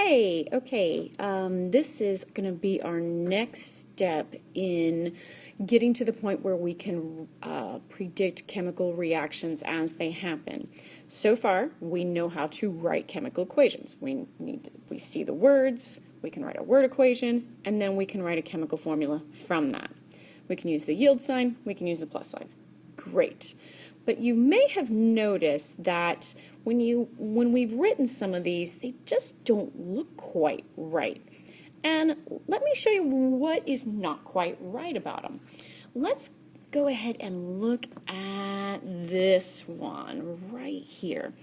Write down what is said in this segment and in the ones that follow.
Okay, this is going to be our next step in getting to the point where we can predict chemical reactions as they happen. So far, we know how to write chemical equations. We see the words, we can write a word equation, and then we can write a chemical formula from that. We can use the yield sign, we can use the plus sign. Great. But you may have noticed that when we've written some of these, they just don't look quite right. And let me show you what is not quite right about them. Let's go ahead and look at this one right here.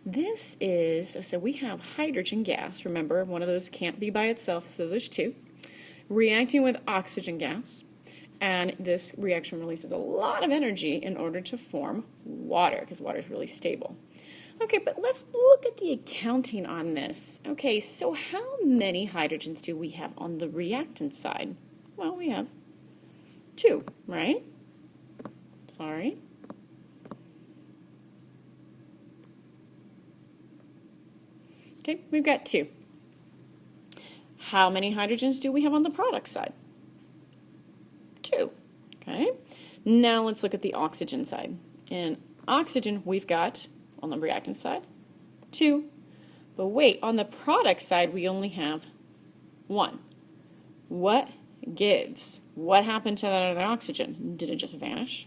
This is, so we have hydrogen gas. Remember, one of those can't be by itself, so there's two. Reacting with oxygen gas. And this reaction releases a lot of energy in order to form water, because water is really stable. Okay, but let's look at the accounting on this. Okay, so how many hydrogens do we have on the reactant side? Well, we have two, right? Sorry. Okay, we've got two. How many hydrogens do we have on the product side? Two. Okay, now let's look at the oxygen side. In oxygen, we've got, on the reactant side, two. But wait, on the product side, we only have one. What gives? What happened to that other oxygen? Did it just vanish?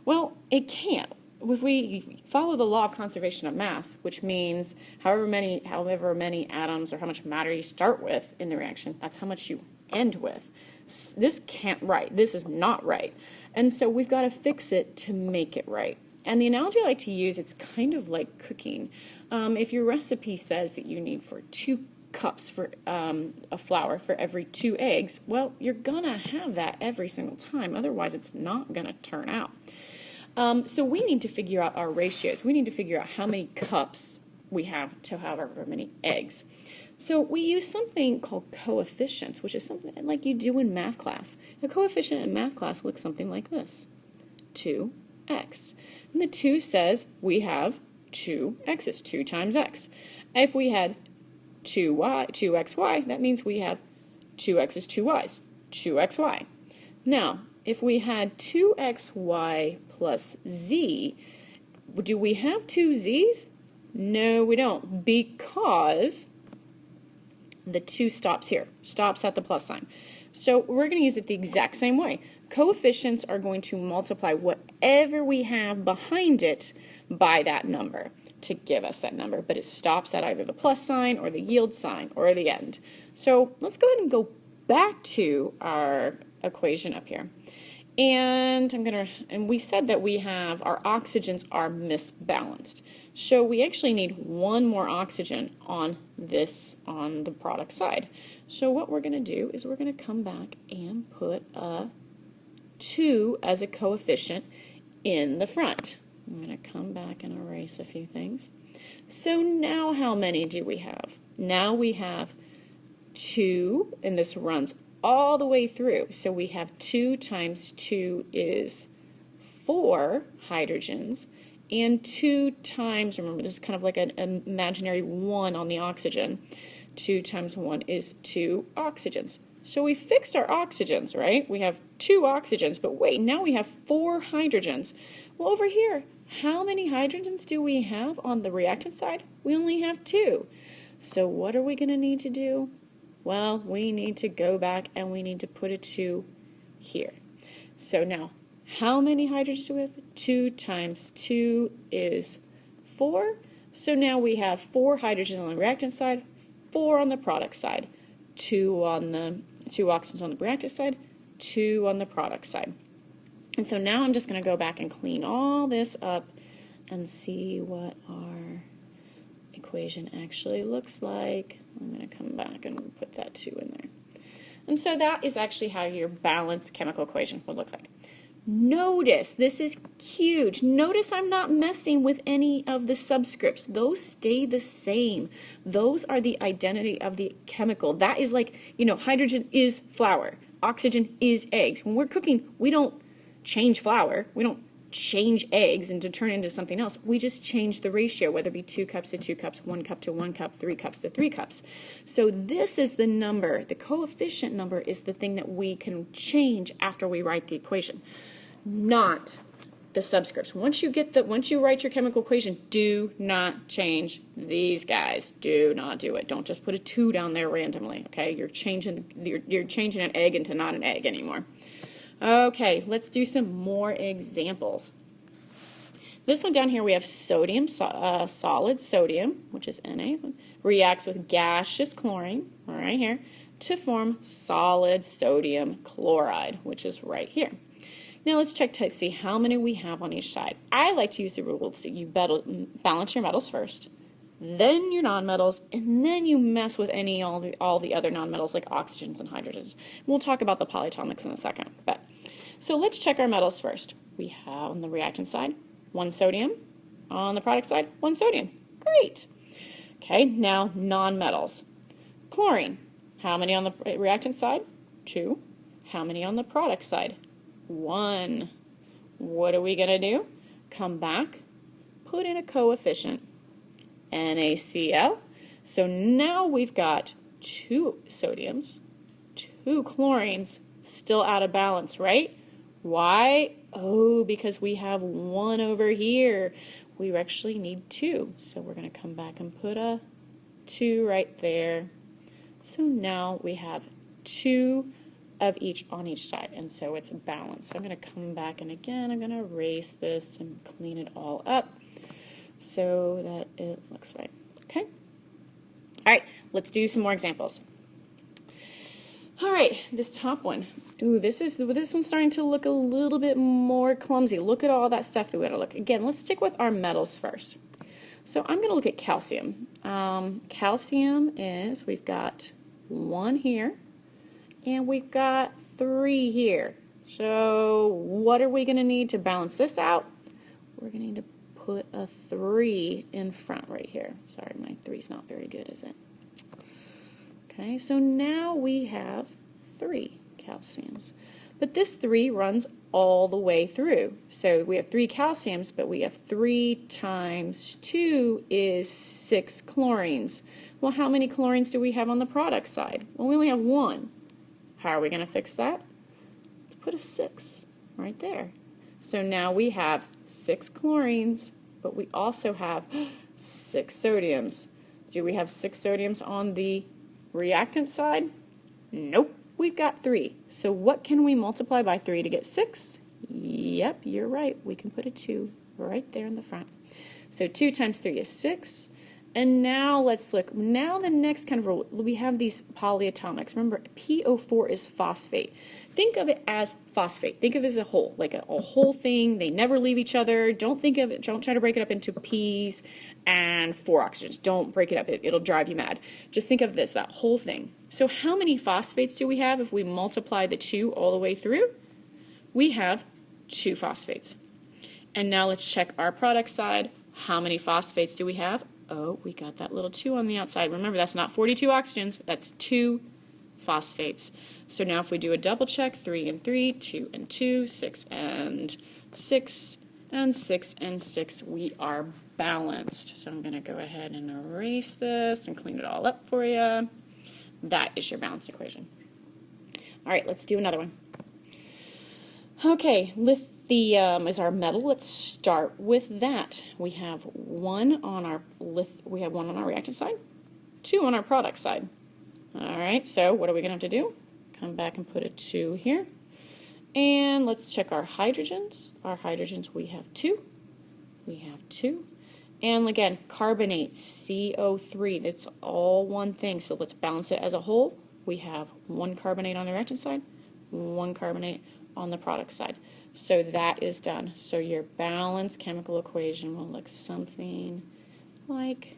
Well, it can't. If we follow the law of conservation of mass, which means however many atoms or how much matter you start with in the reaction, that's how much you end with. This can't right. This is not right. And so we've got to fix it to make it right. And the analogy I like to use, it's kind of like cooking. If your recipe says that you need for 2 cups for of flour for every 2 eggs, well, you're going to have that every single time. Otherwise, it's not going to turn out. So we need to figure out our ratios. We need to figure out how many cups we have to however many eggs. So we use something called coefficients, which is something like you do in math class. A coefficient in math class looks something like this, 2x. And the 2 says we have 2 x's, 2 times x. If we had 2xy, that means we have 2 x's, 2 y's, 2xy. Now, if we had 2xy plus z, do we have 2 z's? No, we don't, because the 2 stops here, stops at the plus sign. So we're going to use it the exact same way. Coefficients are going to multiply whatever we have behind it by that number to give us that number, but it stops at either the plus sign or the yield sign or the end. So let's go ahead and go back to our equation up here. And we said that we have our oxygens are misbalanced. So we actually need one more oxygen on the product side. So what we're going to do is we're going to come back and put a 2 as a coefficient in the front. I'm going to come back and erase a few things. So now how many do we have? Now we have 2, and this runs all the way through. So we have 2 times 2 is 4 hydrogens, and 2 times, remember this is kind of like an imaginary 1 on the oxygen, 2 times 1 is 2 oxygens. So we fixed our oxygens, right? We have 2 oxygens, but wait, now we have 4 hydrogens. Well, over here, how many hydrogens do we have on the reactant side? We only have 2. So what are we going to need to do? Well, we need to go back and we need to put a 2 here. So now, how many hydrogens do we have? 2 times 2 is 4. So now we have 4 hydrogens on the reactant side, 4 on the product side, 2 oxygens on the reactant side, 2 on the product side. And so now I'm just going to go back and clean all this up and see what our equation actually looks like. I'm going to come back and put that 2 in there. And so that is actually how your balanced chemical equation would look like. Notice, this is huge. Notice I'm not messing with any of the subscripts. Those stay the same. Those are the identity of the chemical. That is like, hydrogen is flour. Oxygen is eggs. When we're cooking, we don't change flour. We don't change eggs and to turn into something else. We just change the ratio, whether it be 2 cups to 2 cups, 1 cup to 1 cup, 3 cups to 3 cups. So this is the number, the coefficient number is the thing that we can change after we write the equation, not the subscripts. Once you write your chemical equation, do not change these guys. Do not do it. Don't just put a 2 down there randomly, okay? You're changing an egg into not an egg anymore. Okay, let's do some more examples. This one down here we have sodium, solid sodium, which is Na, reacts with gaseous chlorine, right here, to form solid sodium chloride, which is right here. Now let's check to see how many we have on each side. I like to use the rule so you balance your metals first, then your nonmetals, and then you mess with all the other nonmetals like oxygens and hydrogens. We'll talk about the polyatomics in a second. So let's check our metals first. We have on the reactant side 1 sodium, on the product side 1 sodium. Great. Okay, now nonmetals. Chlorine. How many on the reactant side? 2. How many on the product side? 1. What are we going to do? Come back, put in a coefficient, NaCl. So now we've got 2 sodiums, 2 chlorines, still out of balance, right? Why? Oh, because we have 1 over here. We actually need 2. So we're going to come back and put a 2 right there. So now we have 2 of each on each side, and so it's balanced. So I'm going to come back, and again I'm going to erase this and clean it all up so that it looks right. Okay? All right, let's do some more examples. All right, this top one. Ooh, this one's starting to look a little bit more clumsy. Look at all that stuff that we got to look. Again, let's stick with our metals first. So I'm going to look at calcium. Calcium is, we've got 1 here, and we've got 3 here. So what are we going to need to balance this out? We're going to need to put a 3 in front right here. Sorry, my 3's not very good, is it? Okay, so now we have 3 calciums. But this 3 runs all the way through. So we have 3 calciums, but we have 3 times 2 is 6 chlorines. Well, how many chlorines do we have on the product side? Well, we only have 1. How are we going to fix that? Let's put a 6 right there. So now we have 6 chlorines, but we also have 6 sodiums. Do we have 6 sodiums on the reactant side? Nope, we've got 3. So what can we multiply by 3 to get 6? Yep, you're right. We can put a 2 right there in the front. So 2 times 3 is 6. And now let's look. Now the next kind of rule, we have these polyatomics. Remember, PO4 is phosphate. Think of it as phosphate. Think of it as a whole, like a whole thing. They never leave each other. Don't think of it, don't try to break it up into P's and 4 oxygens. Don't break it up. It'll drive you mad. Just think of this, that whole thing. So how many phosphates do we have if we multiply the 2 all the way through? We have 2 phosphates. And now let's check our product side. How many phosphates do we have? Oh, we got that little 2 on the outside. Remember, that's not 42 oxygens, that's 2 phosphates. So now if we do a double check, 3 and 3, 2 and 2, 6 and 6, and 6 and 6, we are balanced. So I'm going to go ahead and erase this and clean it all up for you. That is your balanced equation. All right, let's do another one. Okay, lithium is our metal. Let's start with that. We have 1 on our reactant side, 2 on our product side. All right, so what are we going to have to do? Come back and put a 2 here. And let's check our hydrogens. Our hydrogens, we have 2. We have 2. And again, carbonate, CO3, that's all one thing. So let's balance it as a whole. We have 1 carbonate on the reactant side, 1 carbonate on the product side. So that is done. So your balanced chemical equation will look something like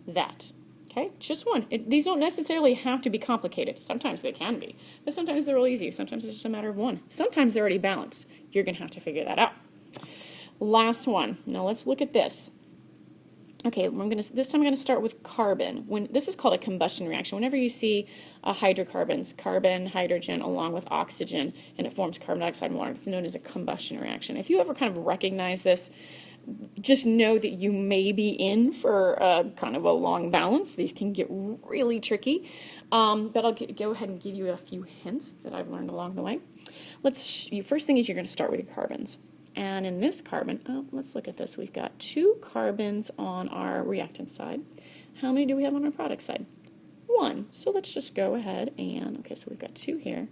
that. Okay, just one. These don't necessarily have to be complicated. Sometimes they can be, but sometimes they're real easy. Sometimes it's just a matter of one. Sometimes they're already balanced. You're going to have to figure that out. Last one. Now let's look at this. Okay, this time I'm gonna start with carbon. This is called a combustion reaction. Whenever you see hydrocarbons, carbon, hydrogen, along with oxygen, and it forms carbon dioxide and water, it's known as a combustion reaction. If you ever kind of recognize this, just know that you may be in for kind of a long balance. These can get really tricky, but I'll go ahead and give you a few hints that I've learned along the way. First thing is you're going to start with your carbons. And in this carbon, let's look at this. We've got 2 carbons on our reactant side. How many do we have on our product side? 1. So let's just go ahead and, okay, so we've got 2 here.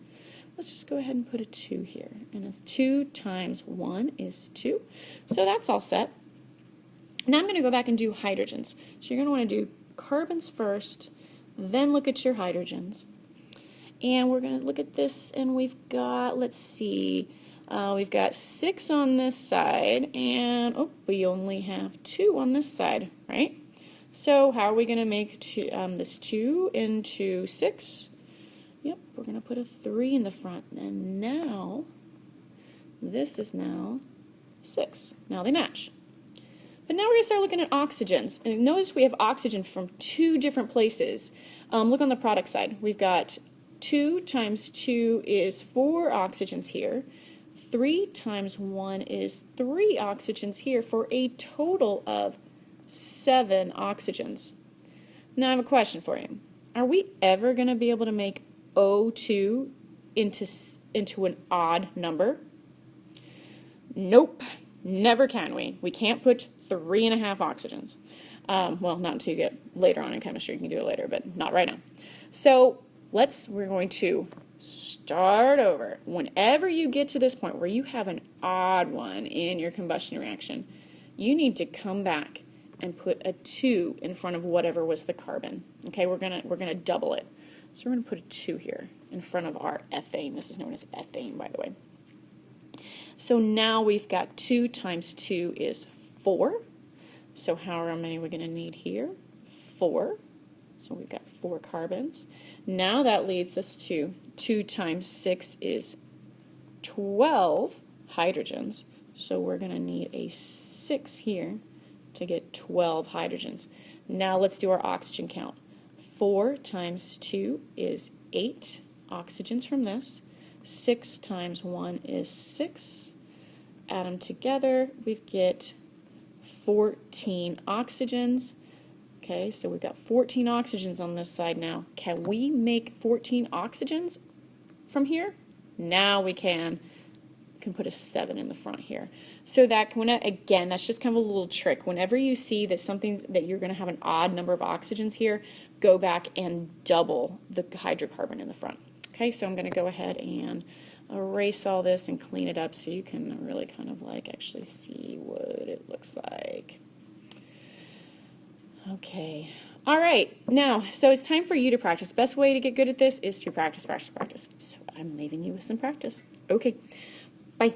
Let's just go ahead and put a 2 here. And it's 2 times 1 is 2. So that's all set. Now I'm going to go back and do hydrogens. So you're going to want to do carbons first, then look at your hydrogens. And we're going to look at this, and we've got, let's see, we've got 6 on this side, and we only have 2 on this side, right? So how are we going to make this 2 into 6? Yep, we're going to put a 3 in the front, and now this is now 6. Now they match. But now we're going to start looking at oxygens. And notice we have oxygen from 2 different places. Look on the product side. We've got 2 times 2 is 4 oxygens here. 3 times 1 is 3 oxygens here for a total of 7 oxygens. Now I have a question for you. Are we ever going to be able to make O2 into an odd number? Nope, never can we. We can't put 3.5 oxygens. Well, not until you get later on in chemistry. You can do it later, but not right now. So we're going to start over. Whenever you get to this point where you have an odd one in your combustion reaction, you need to come back and put a 2 in front of whatever was the carbon. Okay, we're gonna double it. So we're gonna put a 2 here in front of our ethane. This is known as ethane, by the way. So now we've got 2 times 2 is 4. So how many are we going to need here? 4. So we've got 4 carbons. Now that leads us to 2 times 6 is 12 hydrogens. So we're going to need a 6 here to get 12 hydrogens. Now let's do our oxygen count. 4 times 2 is 8 oxygens from this. 6 times 1 is 6. Add them together, we get 14 oxygens. Okay, so we've got 14 oxygens on this side now. Can we make 14 oxygens from here? Now we can. Put a 7 in the front here. So that, again, that's just kind of a little trick. Whenever you see that you're going to have an odd number of oxygens here, go back and double the hydrocarbon in the front. Okay, so I'm going to go ahead and erase all this and clean it up so you can really kind of like actually see what it looks like. Okay. All right. Now, so it's time for you to practice. Best way to get good at this is to practice, practice, practice. So I'm leaving you with some practice. Okay. Bye.